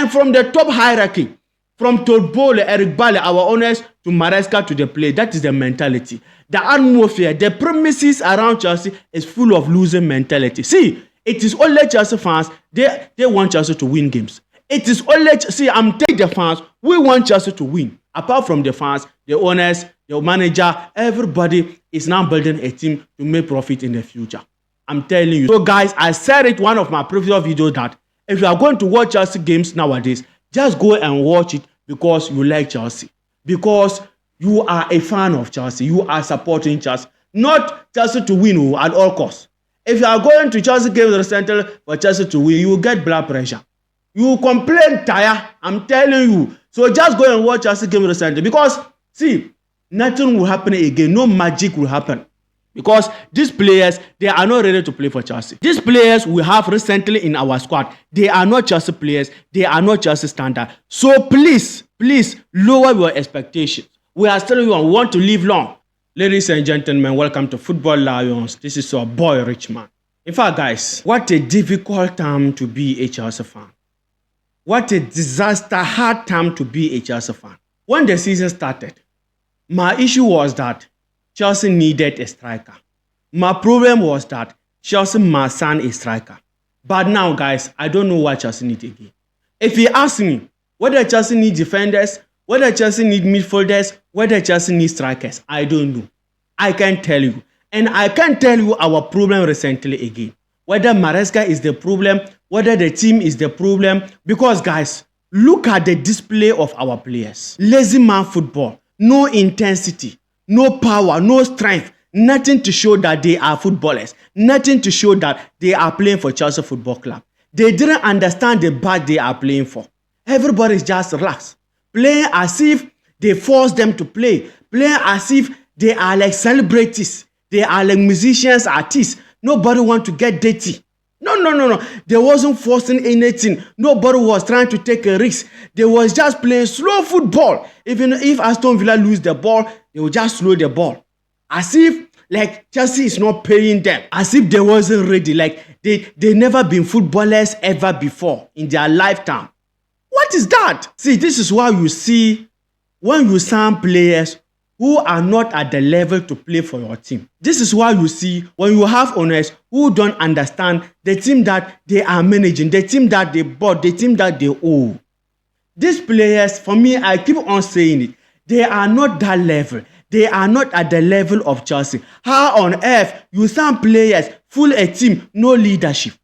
And from the top hierarchy, from Tolbole, Eric Bailly, our owners, to Maresca, to the play, that is the mentality. The atmosphere, the premises around Chelsea is full of losing mentality. See, it is only Chelsea fans, they want Chelsea to win games. It is only, see, I'm telling the fans, we want Chelsea to win. Apart from the fans, the owners, the manager, everybody is now building a team to make profit in the future. I'm telling you. So guys, I said it one of my previous videos that if you are going to watch Chelsea games nowadays, just go and watch it because you like Chelsea. Because you are a fan of Chelsea. You are supporting Chelsea. Not Chelsea to win at all costs. If you are going to Chelsea games recently for Chelsea to win, you will get blood pressure. You will complain, tire. I'm telling you. So just go and watch Chelsea game recently. Because, see, nothing will happen again. No magic will happen. Because these players, they are not ready to play for Chelsea. These players we have recently in our squad, they are not Chelsea players. They are not Chelsea standard. So please, please lower your expectations. We are still young. We want to live long. Ladies and gentlemen, welcome to Football Lions. This is your boy, Richman. In fact, guys, what a difficult time to be a Chelsea fan. What a disaster, hard time to be a Chelsea fan. When the season started, my issue was that Chelsea needed a striker. My problem was that Chelsea must sign a striker. But now, guys, I don't know what Chelsea needs again. If you ask me whether Chelsea needs defenders, whether Chelsea needs midfielders, whether Chelsea needs strikers, I don't know. I can't tell you. And I can't tell you our problem recently again. Whether Maresca is the problem, whether the team is the problem. Because, guys, look at the display of our players. Lazy man football. No intensity. No power, no strength, nothing to show that they are footballers, nothing to show that they are playing for Chelsea Football Club. They didn't understand the batch they are playing for. Everybody is just relaxed, playing as if they force them to play, playing as if they are like celebrities, they are like musicians, artists. Nobody want to get dirty. No. They wasn't forcing anything. Nobody was trying to take a risk. They was just playing slow football. Even if Aston Villa lose the ball, they will just slow the ball. As if like Chelsea is not paying them. As if they wasn't ready. Like they never been footballers ever before in their lifetime. What is that? See, this is why you see when you sign players who are not at the level to play for your team. This is why you see when you have owners who don't understand the team that they are managing, the team that they bought, the team that they owe. These players, for me, I keep on saying it, they are not that level. They are not at the level of Chelsea. How on earth you sign players, full a team, no leadership,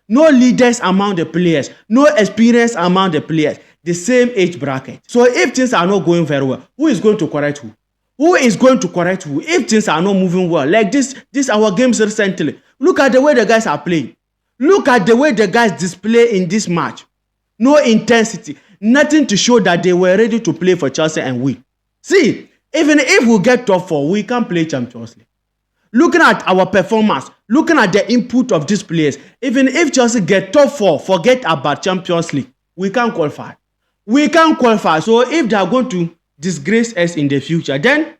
no leaders among the players, no experience among the players, the same age bracket. So if things are not going very well, who is going to correct who? Who is going to correct who if things are not moving well? Like this our games recently. Look at the way the guys are playing. Look at the way the guys display in this match. No intensity. Nothing to show that they were ready to play for Chelsea and win. See, even if we get top 4, we can play Champions League. Looking at our performance, looking at the input of these players, even if Chelsea get top 4, forget about Champions League. We can qualify. We can qualify. So if they are going to disgrace us in the future, then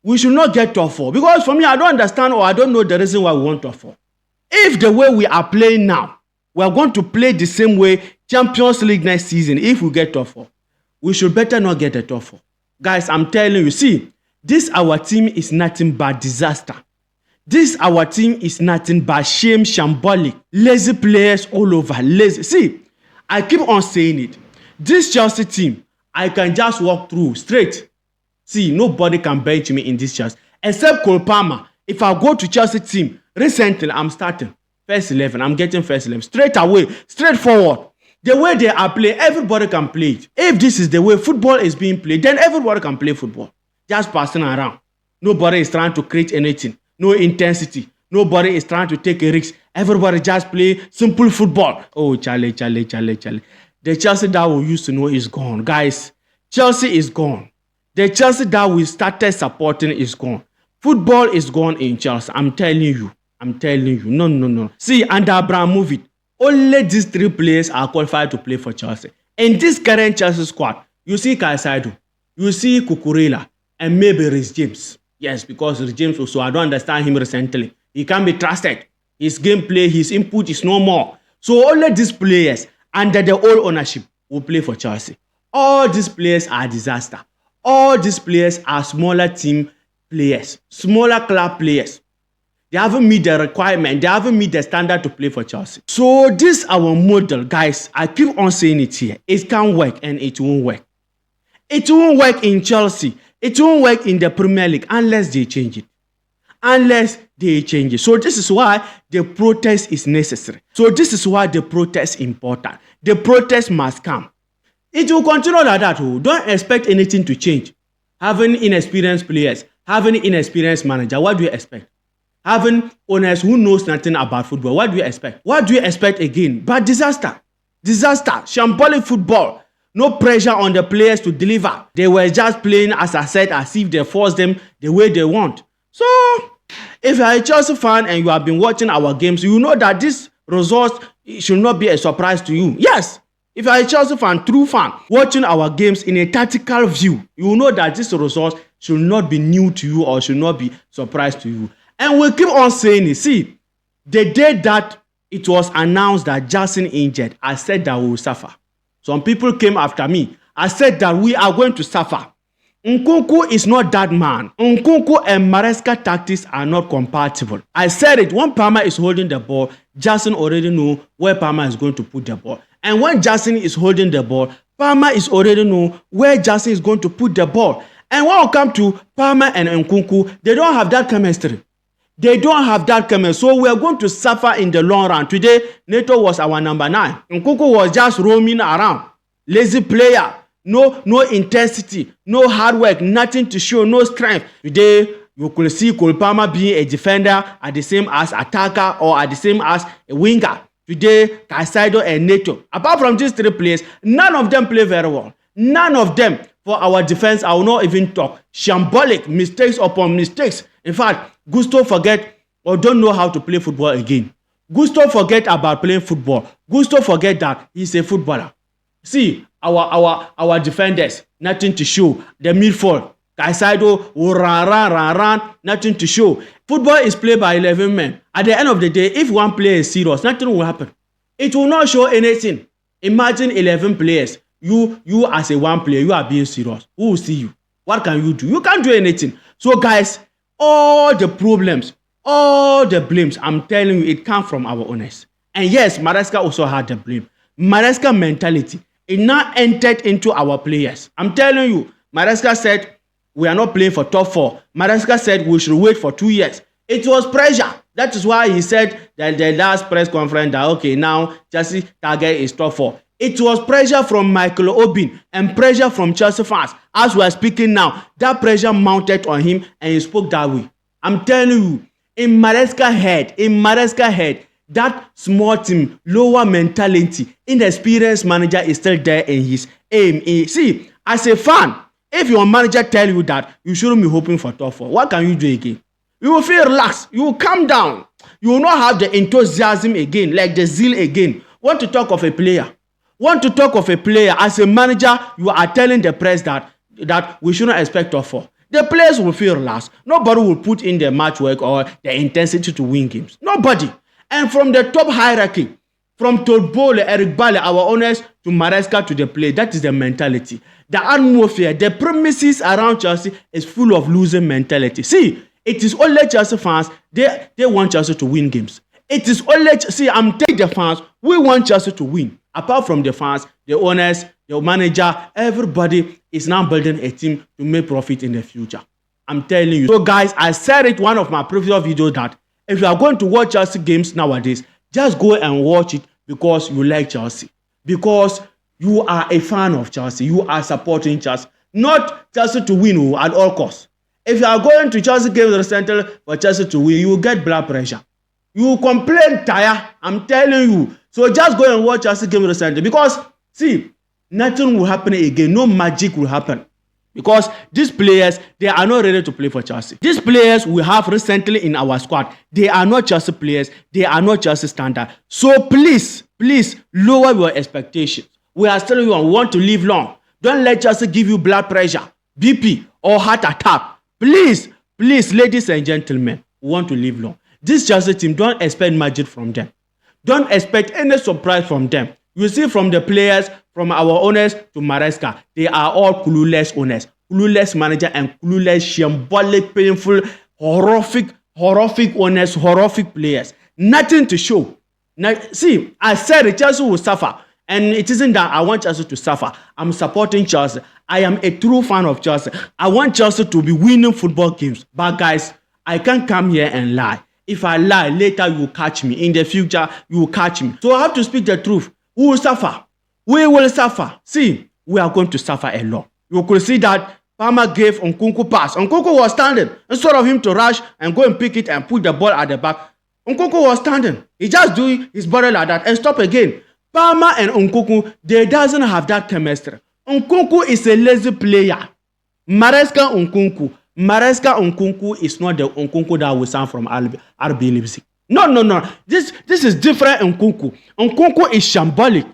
we should not get top 4. Because for me, I don't understand or I don't know the reason why we want top 4. If the way we are playing now, we are going to play the same way Champions League next season, if we get top 4, we should better not get the top 4. Guys, I'm telling you, see, this our team is nothing but disaster. This our team is nothing but shame, shambolic, lazy players all over, lazy. See, I keep on saying it. This Chelsea team, I can just walk through straight. See, nobody can bench me in this Chelsea. Except Cole Palmer. If I go to Chelsea team, recently I'm starting first 11. I'm getting first 11. Straight away, straightforward. The way they are playing, everybody can play it. If this is the way football is being played, then everybody can play football. Just passing around. Nobody is trying to create anything. No intensity. Nobody is trying to take a risk. Everybody just play simple football. Oh, Charlie. The Chelsea that we used to know is gone. Guys, Chelsea is gone. The Chelsea that we started supporting is gone. Football is gone in Chelsea. I'm telling you. No. See, under Abramovich, only these 3 players are qualified to play for Chelsea. In this current Chelsea squad, you see Caicedo, you see Cucurella, and maybe Reece James. Yes, because Reece James also, I don't understand him recently. He can't be trusted. His gameplay, his input is no more. So only these players, under the old ownership, will play for Chelsea. All these players are disaster. All these players are smaller team players, smaller club players. They haven't meet the requirement. They haven't meet the standard to play for Chelsea. So this our model, guys. I keep on saying it here. It can work and it won't work. It won't work in Chelsea. It won't work in the Premier League unless they change it. Unless they change it. So this is why the protest is necessary. So this is why the protest is important. The protest must come. It will continue like that. Don't expect anything to change. Having inexperienced players, having inexperienced manager, what do you expect? Having owners who knows nothing about football, what do you expect? What do you expect again? But disaster. Disaster. Shambolic football. No pressure on the players to deliver. They were just playing, as I said, as if they force them the way they want. So, if you are a Chelsea fan and you have been watching our games, you know that this result should not be a surprise to you. Yes. If you are a Chelsea fan, true fan, watching our games in a tactical view, you know that this result should not be new to you or should not be surprise to you. And we keep on saying it. See, the day that it was announced that Jackson injured, I said that we will suffer. Some people came after me. I said that we are going to suffer. Nkunku is not that man. Nkunku and Maresca tactics are not compatible. I said it. When Palmer is holding the ball, Jackson already know where Palmer is going to put the ball. And when Jackson is holding the ball, Palmer is already know where Jackson is going to put the ball. And when it comes to Palmer and Nkunku, they don't have that chemistry. They don't have that chemistry. So we are going to suffer in the long run. Today, Neto was our number 9. Nkunku was just roaming around. Lazy player. No intensity. No hard work. Nothing to show. No strength. Today, you could see Cole Palmer being a defender at the same as attacker or at the same as a winger. Today, Caicedo and Neto. Apart from these 3 players, none of them play very well. None of them. For our defense, I will not even talk. Shambolic, mistakes upon mistakes. In fact, Gusto forget or don't know how to play football again. Gusto forget about playing football. Gusto forget that he's a footballer. See, our defenders, nothing to show. The midfield, Caicedo will run, nothing to show. Football is played by 11 men. At the end of the day, if one player is serious, nothing will happen. It will not show anything. Imagine 11 players. You as a one player, you are being serious. Who will see you? What can you do? You can't do anything. So guys, all the problems, all the blames, I'm telling you, it comes from our owners. And yes, Maresca also had the blame. Maresca mentality, it now entered into our players. I'm telling you, Maresca said, we are not playing for top 4. Maresca said we should wait for 2 years. It was pressure. That is why he said that the last press conference that, okay, now Chelsea target is top 4. It was pressure from Michael Owen and pressure from Chelsea fans. As we are speaking now, that pressure mounted on him and he spoke that way. I'm telling you, in Maresca head, that small team, lower mentality, inexperienced manager is still there in his aim. See, as a fan, if your manager tell you that you shouldn't be hoping for top 4, what can you do again? You will feel relaxed. You will calm down. You will not have the enthusiasm again, like the zeal again. Want to talk of a player? As a manager, you are telling the press that we shouldn't expect top 4. The players will feel relaxed. Nobody will put in the match work or the intensity to win games. Nobody. And from the top hierarchy, from Todbole, Eric Bailly, our owners, to Maresca, to the play, that is the mentality. The atmosphere, the premises around Chelsea is full of losing mentality. See, it is only Chelsea fans, they want Chelsea to win games. It is only, see, I'm telling the fans, we want Chelsea to win. Apart from the fans, the owners, the manager, everybody is now building a team to make profit in the future. I'm telling you. So guys, I said it one of my previous videos that if you are going to watch Chelsea games nowadays, just go and watch it because you like Chelsea. Because you are a fan of Chelsea. You are supporting Chelsea. Not Chelsea to win at all costs. If you are going to Chelsea games recently for Chelsea to win, you will get blood pressure. You will complain, tire. I'm telling you. So just go and watch Chelsea game recently. Because, see, nothing will happen again. No magic will happen. Because these players, they are not ready to play for Chelsea. These players we have recently in our squad, they are not Chelsea players. They are not Chelsea standard. So please lower your expectations. We are telling you, we want to live long. Don't let Chelsea give you blood pressure, BP, or heart attack. Please, ladies and gentlemen, we want to live long. This Chelsea team, don't expect magic from them. Don't expect any surprise from them. You see, from the players, from our owners to Maresca, they are all clueless owners, clueless manager, and clueless, shambolic, painful, horrific owners, horrific players. Nothing to show. Now, see, I said Chelsea will suffer. And it isn't that I want Chelsea to suffer. I'm supporting Chelsea. I am a true fan of Chelsea. I want Chelsea to be winning football games. But guys, I can't come here and lie. If I lie, later you will catch me. In the future, you will catch me. So I have to speak the truth. We will suffer. We will suffer. See, we are going to suffer a lot. You could see that Palmer gave Nkunku pass. Nkunku was standing. Instead of him to rush and go and pick it and put the ball at the back, Nkunku was standing. He just do his body like that and stop again. Palmer and Nkunku, they doesn't have that chemistry. Nkunku is a lazy player. Maresca Nkunku is not the Nkunku that we signed from RB Leipzig. No. This is different Nkunku. Nkunku is shambolic.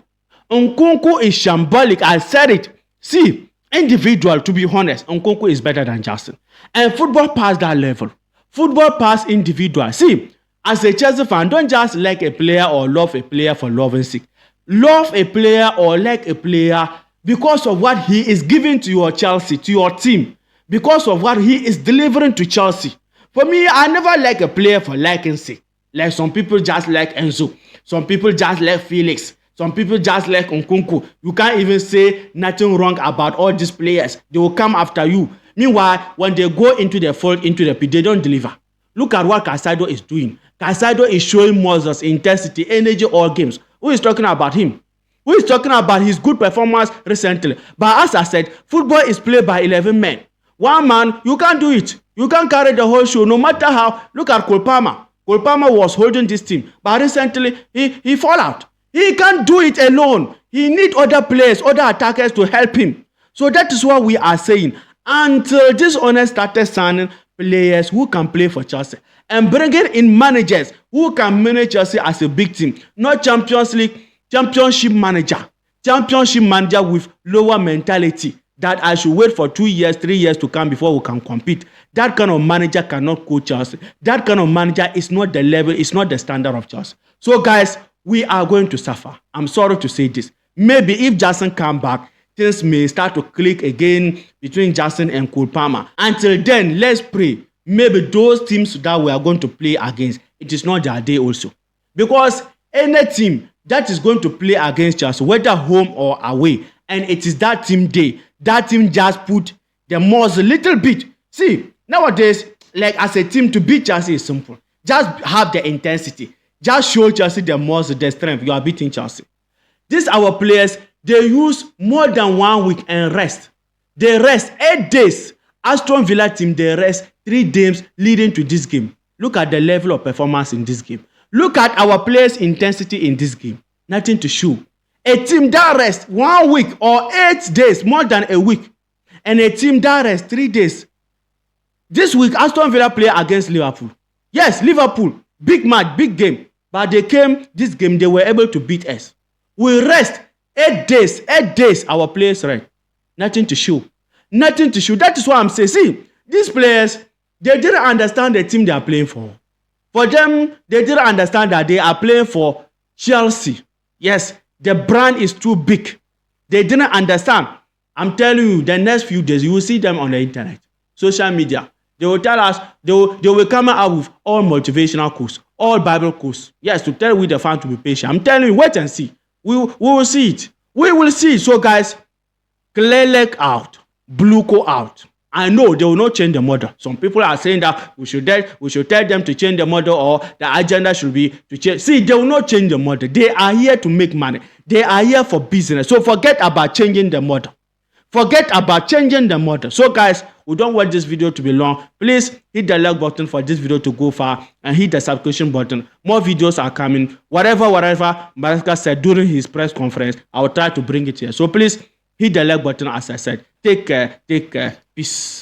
Nkunku is shambolic. I said it. See, individual, to be honest, Nkunku is better than Justin. And football past that level. Football past individual. See, as a Chelsea fan, don't just like a player or love a player for loving sake. Love a player or like a player because of what he is giving to your Chelsea, to your team. Because of what he is delivering to Chelsea. For me, I never like a player for liking sake. Like some people just like Enzo. Some people just like Felix. Some people just like Nkunku. You can't even say nothing wrong about all these players. They will come after you. Meanwhile, when they go into the fold, into the pit, they don't deliver. Look at what Casado is doing. Casado is showing muscles, intensity, energy, all games. Who is talking about him? Who is talking about his good performance recently? But as I said, football is played by 11 men. One man, you can't do it. You can't carry the whole show, no matter how. Look at Cole Palmer. Cole Palmer was holding this team, but recently he fall out. He can't do it alone. He need other players, other attackers to help him. So that is what we are saying. Until this owner started signing players who can play for Chelsea and bringing in managers who can manage Chelsea as a big team, not Champions League, championship manager with lower mentality that I should wait for 2 years, 3 years to come before we can compete. That kind of manager cannot coach Chelsea. That kind of manager is not the level, it's not the standard of Chelsea. So guys, we are going to suffer. I'm sorry to say this. Maybe if Jackson come back, things may start to click again between Jackson and Cole Palmer. Until then, let's pray. Maybe those teams that we are going to play against, it is not their day also. Because any team that is going to play against Chelsea, whether home or away, and it is that team day, that team just put the most a little bit. See, nowadays, like as a team to beat Chelsea is simple. Just have the intensity. Just show Chelsea the most, the strength. You are beating Chelsea. These our players, they use more than 1 week and rest. They rest 8 days. Aston Villa team, they rest 3 days leading to this game. Look at the level of performance in this game. Look at our players' intensity in this game. Nothing to show. A team that rests 1 week or 8 days, more than a week, and a team that rests 3 days. This week, Aston Villa play against Liverpool. Yes, Liverpool, big match, big game. But they came, this game, they were able to beat us. We rest 8 days, our players rest. Nothing to show. Nothing to show. That is what I'm saying. See, these players, they didn't understand the team they are playing for. For them, they didn't understand that they are playing for Chelsea. Yes, the brand is too big. They didn't understand. I'm telling you, the next few days, you will see them on the internet, social media. They will tell us, they will come out with all motivational quotes, all Bible quotes. Yes, to tell we the fans to be patient. I'm telling you, wait and see. We will see it. We will see it. So guys, clear leg out, blue co out. I know they will not change the model. Some people are saying that we should tell them to change the model, or the agenda should be to change. See, they will not change the model. They are here to make money. They are here for business. So forget about changing the model. Forget about changing the model. So guys, we don't want this video to be long. Please hit the like button for this video to go far, and hit the subscription button. More videos are coming. Whatever Maresca said during his press conference, I will try to bring it here. So please hit the like button as I said. Take care. Peace.